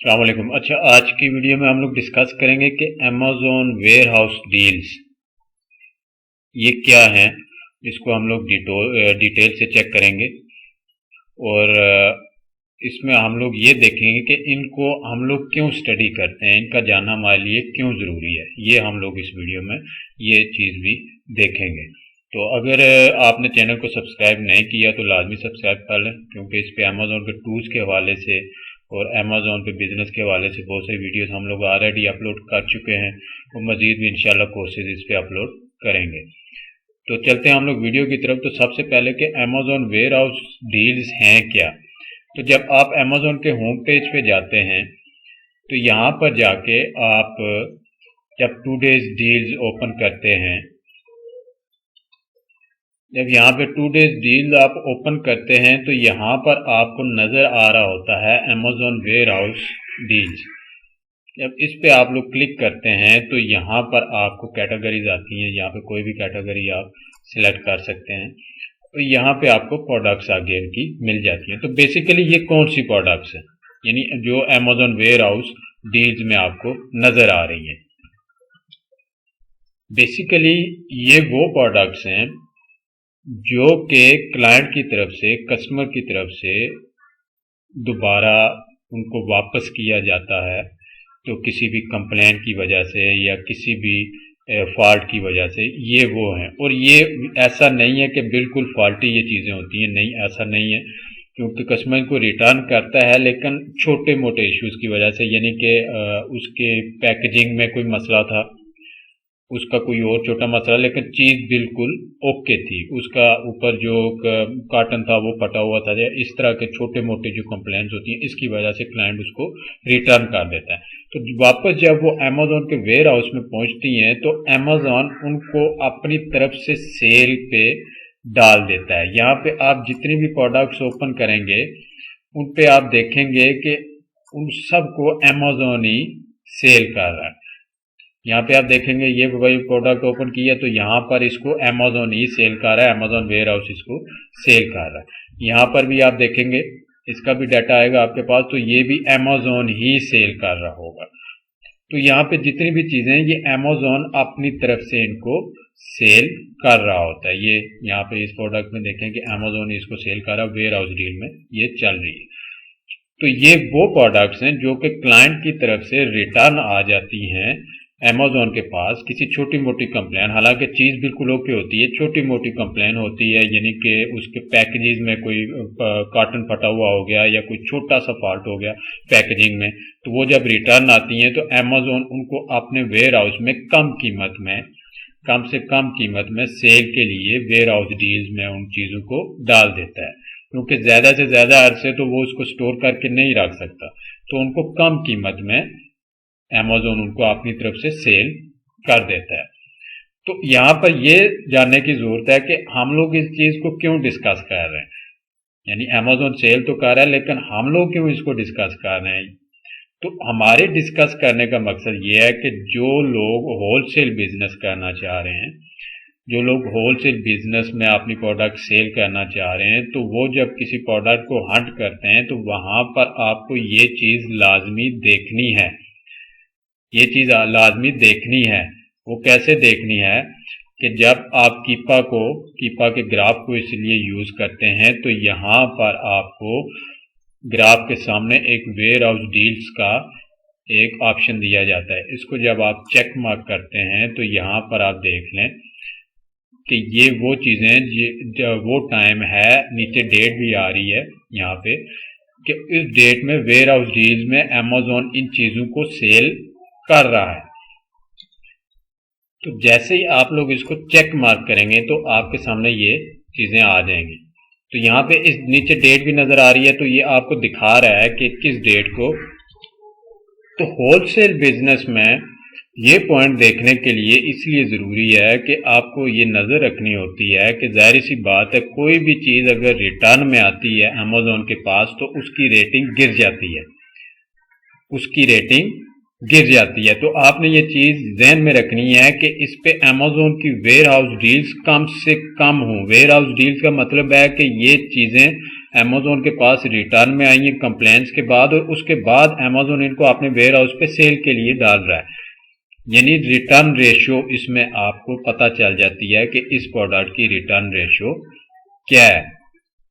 السلام علیکم۔ اچھا، آج کی ویڈیو میں ہم لوگ ڈسکس کریں گے کہ امیزون ویئر ہاؤس ڈیلز یہ کیا ہیں، اس کو ہم لوگ ڈیٹیل سے چیک کریں گے اور اس میں ہم لوگ یہ دیکھیں گے کہ ان کو ہم لوگ کیوں اسٹڈی کرتے ہیں، ان کا جاننا ہمارے لیے کیوں ضروری ہے۔ یہ ہم لوگ اس ویڈیو میں یہ چیز بھی دیکھیں گے۔ تو اگر آپ نے چینل کو سبسکرائب نہیں کیا تو لازمی سبسکرائب کر لیں، کیونکہ اس پہ امیزون کے ٹولز کے حوالے سے اور امیزون پہ بزنس کے حوالے سے بہت ساری ویڈیوز ہم لوگ آلریڈی اپلوڈ کر چکے ہیں، وہ مزید بھی انشاءاللہ کورسز اس پہ اپلوڈ کریں گے۔ تو چلتے ہیں ہم لوگ ویڈیو کی طرف۔ تو سب سے پہلے کہ امیزون ویئر ہاؤس ڈیلز ہیں کیا۔ تو جب آپ امیزون کے ہوم پیج پہ جاتے ہیں تو یہاں پر جا کے آپ جب 2 days ڈیلز اوپن کرتے ہیں، جب یہاں پہ 2 days ڈیل آپ اوپن کرتے ہیں تو یہاں پر آپ کو نظر آ رہا ہوتا ہے امیزون ویئر ہاؤس ڈیلز۔ جب اس پہ آپ لوگ کلک کرتے ہیں تو یہاں پر آپ کو کیٹیگریز آتی ہیں، یہاں پہ کوئی بھی کیٹیگری آپ سلیکٹ کر سکتے ہیں۔ تو یہاں پہ آپ کو پروڈکٹس آگے ان کی مل جاتی ہیں۔ تو بیسیکلی یہ کون سی پروڈکٹس ہیں، یعنی جو امیزون ویئر ہاؤس ڈیلز میں آپ کو نظر آ رہی ہیں۔ بیسیکلی یہ وہ پروڈکٹس ہیں جو کہ کلائنٹ کی طرف سے، کسٹمر کی طرف سے دوبارہ ان کو واپس کیا جاتا ہے، تو کسی بھی کمپلین کی وجہ سے یا کسی بھی فالٹ کی وجہ سے یہ وہ ہیں۔ اور یہ ایسا نہیں ہے کہ بالکل فالٹی یہ چیزیں ہوتی ہیں، نہیں، ایسا نہیں ہے، کیونکہ کسٹمر کو ریٹرن کرتا ہے لیکن چھوٹے موٹے ایشوز کی وجہ سے، یعنی کہ اس کے پیکیجنگ میں کوئی مسئلہ تھا، اس کا کوئی اور چھوٹا مسئلہ، لیکن چیز بالکل اوکے تھی، اس کا اوپر جو کاٹن تھا وہ پھٹا ہوا تھا، اس طرح کے چھوٹے موٹے جو کمپلینٹس ہوتی ہیں، اس کی وجہ سے کلائنٹ اس کو ریٹرن کر دیتا ہے۔ تو واپس جب وہ امیزون کے ویئر ہاؤس میں پہنچتی ہیں تو امیزون ان کو اپنی طرف سے سیل پہ ڈال دیتا ہے۔ یہاں پہ آپ جتنی بھی پروڈکٹس اوپن کریں گے ان پہ آپ دیکھیں گے کہ ان سب کو امیزون ہی سیل کر رہا ہے۔ یہاں پہ آپ دیکھیں گے یہ وہی پروڈکٹ اوپن کیا تو یہاں پر اس کو امیزون ہی سیل کر رہا ہے، امیزون ویئر ہاؤس اس کو سیل کر رہا ہے۔ یہاں پر بھی آپ دیکھیں گے اس کا بھی ڈیٹا آئے گا آپ کے پاس، تو یہ بھی امیزون ہی سیل کر رہا ہوگا۔ تو یہاں پہ جتنی بھی چیزیں یہ امیزون اپنی طرف سے ان کو سیل کر رہا ہوتا ہے۔ یہ یہاں پہ اس پروڈکٹ میں دیکھیں کہ امیزون ہی اس کو سیل کر رہا ہے، ویئر ہاؤس ڈیل میں یہ چل رہی ہے۔ تو یہ وہ پروڈکٹس ہیں جو کہ کلائنٹ کی طرف سے ریٹرن آ جاتی ہیں امیزون کے پاس، کسی چھوٹی موٹی کمپلین، حالانکہ چیز بالکل اوکے ہوتی ہے، چھوٹی موٹی کمپلین ہوتی ہے، یعنی کہ اس کے پیکیجز میں کوئی کاٹن پھٹا ہوا ہو گیا یا کوئی چھوٹا سا فالٹ ہو گیا پیکیجنگ میں، تو وہ جب ریٹرن آتی ہیں تو امیزون ان کو اپنے ویئر ہاؤس میں کم سے کم قیمت میں سیل کے لیے ویئر ہاؤس ڈیلز میں ان چیزوں کو ڈال دیتا ہے، کیونکہ زیادہ سے زیادہ عرصے تو وہ اس کو سٹور کر کے نہیں رکھ سکتا، تو ان کو کم قیمت میں امیزون ان کو اپنی طرف سے سیل کر دیتا ہے۔ تو یہاں پر یہ جاننے کی ضرورت ہے کہ ہم لوگ اس چیز کو کیوں ڈسکس کر رہے ہیں، یعنی امیزون سیل تو کر رہا ہے لیکن ہم لوگ کیوں اس کو ڈسکس کر رہے ہیں۔ تو ہمارے ڈسکس کرنے کا مقصد یہ ہے کہ جو لوگ ہول سیل بزنس کرنا چاہ رہے ہیں، جو لوگ ہول سیل بزنس میں اپنی پروڈکٹ سیل کرنا چاہ رہے ہیں، تو وہ جب کسی پروڈکٹ کو ہنٹ کرتے ہیں تو وہاں پر آپ کو یہ چیز لازمی دیکھنی ہے، یہ چیز لازمی دیکھنی ہے۔ وہ کیسے دیکھنی ہے کہ جب آپ کیپا کے گراف کو اس لیے یوز کرتے ہیں تو یہاں پر آپ کو گراف کے سامنے ایک ویئر ہاؤس ڈیلز کا ایک آپشن دیا جاتا ہے۔ اس کو جب آپ چیک مارک کرتے ہیں تو یہاں پر آپ دیکھ لیں کہ یہ وہ چیزیں، وہ ٹائم ہے، نیچے ڈیٹ بھی آ رہی ہے یہاں پہ کہ اس ڈیٹ میں ویئر ہاؤس ڈیلز میں امیزون ان چیزوں کو سیل کر رہا ہے۔ تو جیسے ہی آپ لوگ اس کو چیک مارک کریں گے تو آپ کے سامنے یہ چیزیں آ جائیں گی۔ تو یہاں پہ اس نیچے ڈیٹ بھی نظر آ رہی ہے، تو یہ آپ کو دکھا رہا ہے کہ کس ڈیٹ کو۔ تو ہول سیل بزنس میں یہ پوائنٹ دیکھنے کے لیے اس لیے ضروری ہے کہ آپ کو یہ نظر رکھنی ہوتی ہے کہ ظاہر سی بات ہے کوئی بھی چیز اگر ریٹرن میں آتی ہے امیزون کے پاس تو اس کی ریٹنگ گر جاتی ہے، تو آپ نے یہ چیز ذہن میں رکھنی ہے کہ اس پہ امیزون کی ویئر ہاؤس ڈیلز کم سے کم ہوں۔ ویئر ہاؤس ڈیلز کا مطلب ہے کہ یہ چیزیں امیزون کے پاس ریٹرن میں آئی ہیں کمپلینس کے بعد، اور اس کے بعد امیزون ان کو اپنے ویئر ہاؤس پہ سیل کے لیے ڈال رہا ہے، یعنی ریٹرن ریشو اس میں آپ کو پتہ چل جاتی ہے کہ اس پروڈکٹ کی ریٹرن ریشو کیا ہے۔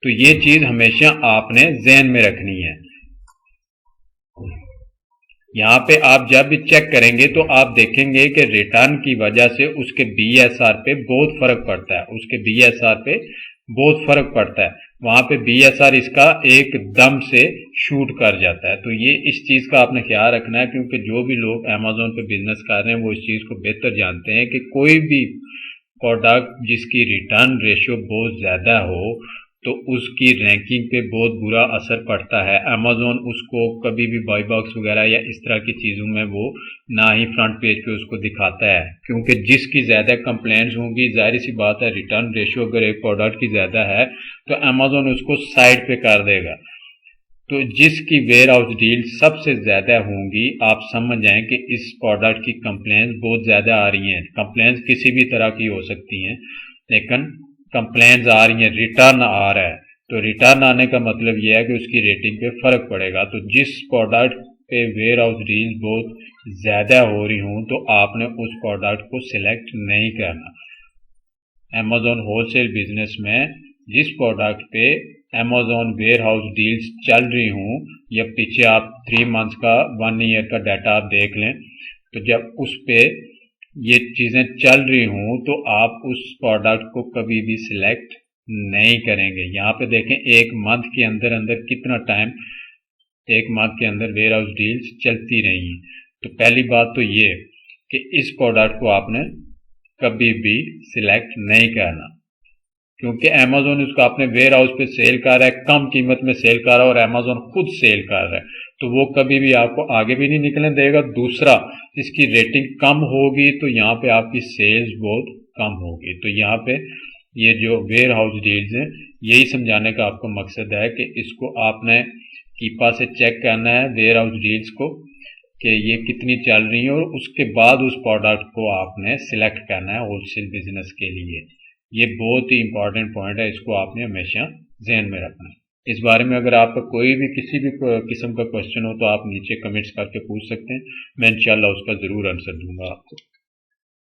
تو یہ چیز ہمیشہ آپ نے ذہن میں رکھنی ہے۔ یہاں پہ آپ جب بھی چیک کریں گے تو آپ دیکھیں گے کہ ریٹرن کی وجہ سے اس کے بی ایس آر پہ بہت فرق پڑتا ہے، اس کے بی ایس آر پہ بہت فرق پڑتا ہے، وہاں پہ بی ایس آر اس کا ایک دم سے شوٹ کر جاتا ہے۔ تو یہ اس چیز کا آپ نے خیال رکھنا ہے، کیونکہ جو بھی لوگ امیزون پہ بزنس کر رہے ہیں وہ اس چیز کو بہتر جانتے ہیں کہ کوئی بھی پروڈکٹ جس کی ریٹرن ریشو بہت زیادہ ہو تو اس کی رینکنگ پہ بہت برا اثر پڑتا ہے۔ امیزون اس کو کبھی بھی بائی باکس وغیرہ یا اس طرح کی چیزوں میں وہ نہ ہی فرنٹ پیج پہ اس کو دکھاتا ہے، کیونکہ جس کی زیادہ کمپلینٹس ہوں گی، ظاہر سی بات ہے ریٹرن ریشو اگر ایک پروڈکٹ کی زیادہ ہے تو امیزون اس کو سائڈ پہ کر دے گا۔ تو جس کی ویئر ہاؤس ڈیل سب سے زیادہ ہوں گی، آپ سمجھ جائیں کہ اس پروڈکٹ کی کمپلینس بہت زیادہ آ رہی ہیں۔ کمپلینس کسی بھی طرح کی ہو سکتی ہیں، لیکن کمپلینس آ رہی ہیں، ریٹرن آ رہا ہے، تو ریٹرن آنے کا مطلب یہ ہے کہ اس کی ریٹنگ پہ فرق پڑے گا۔ تو جس پروڈکٹ پہ ویئر ہاؤس ڈیل بہت زیادہ ہو رہی ہوں تو آپ نے اس پروڈکٹ کو سلیکٹ نہیں کرنا۔ امیزون ہول سیل بزنس میں جس پروڈکٹ پہ امیزون ویئر ہاؤس ڈیلز چل رہی ہوں، یا پیچھے آپ 3 منتھس کا 1 ایئر کا ڈیٹا آپ دیکھ لیں، تو جب اس پہ یہ چیزیں چل رہی ہوں تو آپ اس پروڈکٹ کو کبھی بھی سلیکٹ نہیں کریں گے۔ یہاں پہ دیکھیں 1 منتھ کے اندر اندر کتنا ٹائم 1 منتھ کے اندر ویئر ہاؤس ڈیلز چلتی رہی ہیں۔ تو پہلی بات تو یہ کہ اس پروڈکٹ کو آپ نے کبھی بھی سلیکٹ نہیں کرنا، کیونکہ امیزون اس کو اپنے ویئر ہاؤس پہ سیل کر رہا ہے، کم قیمت میں سیل کر رہا ہے، اور امیزون خود سیل کر رہا ہے، تو وہ کبھی بھی آپ کو آگے بھی نہیں نکلنے دے گا۔ دوسرا، اس کی ریٹنگ کم ہوگی تو یہاں پہ آپ کی سیلز بہت کم ہوگی۔ تو یہاں پہ یہ جو ویئر ہاؤس ڈیلز ہیں، یہی سمجھانے کا آپ کو مقصد ہے کہ اس کو آپ نے کیپا سے چیک کرنا ہے ویئر ہاؤس ڈیلز کو کہ یہ کتنی چل رہی ہیں، اور اس کے بعد اس پروڈکٹ کو آپ نے سلیکٹ کرنا ہے ہول سیل بزنس کے لیے۔ یہ بہت ہی امپورٹنٹ پوائنٹ ہے، اس کو آپ نے ہمیشہ ذہن میں رکھنا ہے۔ اس بارے میں اگر آپ کا کوئی بھی کسی بھی قسم کا کوشچن ہو تو آپ نیچے کمنٹس کر کے پوچھ سکتے ہیں، میں انشاءاللہ اس کا ضرور آنسر دوں گا آپ کو۔